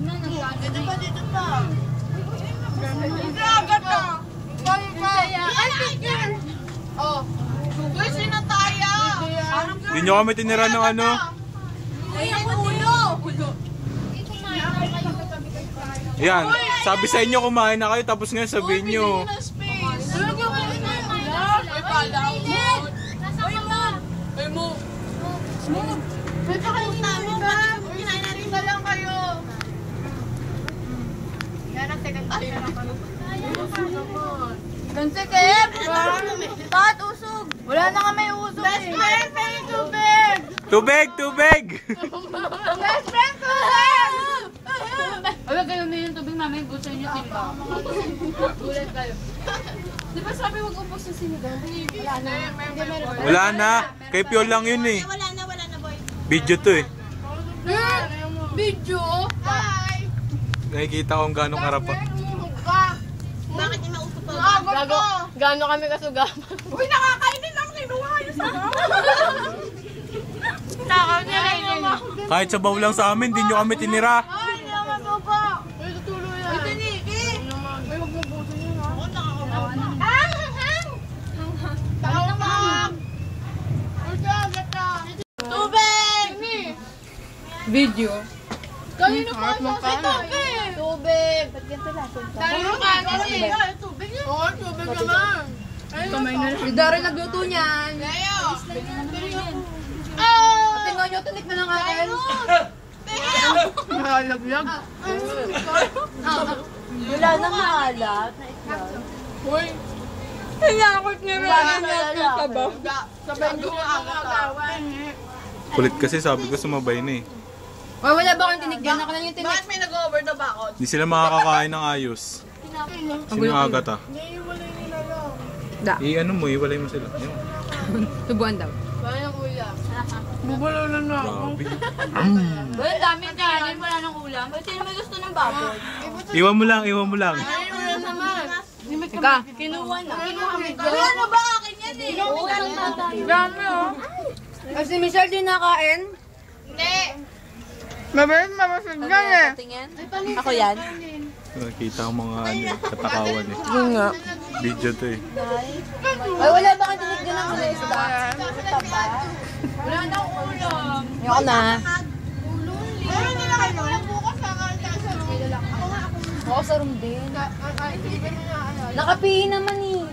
Dito pa, dito pa. Agad na. Oh. Uy, sino tayo? Hindi nyo kami tinira ng ano. Ayan, ulo. Yan, sabi sa inyo kumain na kayo tapos ngayon sabihin nyo. Ay mo. May pakalutan mo ba? Kinain na rin ba lang kayo? Yan ang second tayo na kayo. Gansikip! Bakit usog? Wala na nga may usog. Best friend, may tubig! Tubig! Tubig! Best friend, tubig! Huwag kayo uminom ng tubig namin, gusto niyo timba. Gulat kayo. Di ba sabi huwag upos sa sinigang? Wala na. Wala na. Kay Piol lang yun eh. Wala na, boy. Video to eh. Video? Hi! Nakikita ko kung gano'ng karapa. Bakit niya mauso pa? Gano'n kami kasugaman. Uy, nakakainin lang kinuha yun sa Nakakainin. Kahit sabaw lang sa amin, di nyo kami tinira. Ay, hindi naman po po. Uy, tutuloy yan. Uy, Taniki! Uy, huwag mo puso yun ha. Ako nakakabawa na. Tawag naman! Uy, agad na. Tubig! Video. Kanino pa sa tubig? Tubig! Ba't ganito lang? Kanino ka kasi? Tubig yun? Oo, tubig naman. Kamay na lang. Si Dara nagluto niyan. Leo! Tingnan nyo, tunik na ng akin. Nakalaglag. Wala nang maalat. Uy! Tinakot niya Ka ba? Sabay niyo ang agawan. Kulit kasi sabi ko sumabay na eh. Wala ba kang tinigyan? Ako lang yung tinik. Bakit may nag-over the bakod? Hindi sila makakakain ng ayos. Sino Agatha? Naiiwalay nila lang. Da. Ano mo, iwalay mo sila. Ayun. Subuan daw. Kaya ng ulam. Bubalaw na na ako. Grabe. Well, daming kanin. Wala nang ulam. Ba't sino may gusto ng baboy? Iwan mo lang, iwan mo lang. Ay, ulam naman. Teka, kinuha na. Ano ba akin yan eh? Dami oh. Si Michelle din nakain? Hindi. Mabasag yan eh. Ako yan? Nakita ang mga katakawan eh. Yun nga. Video to eh. Ay, wala ba kang tinigyan ng ulit sa daan? Wala na akong ulam. Ayoko na. Ay, hindi na kayo ulam bukas sa kalasa. Ako nga ako. Ako sa room din. Nakapihin naman eh.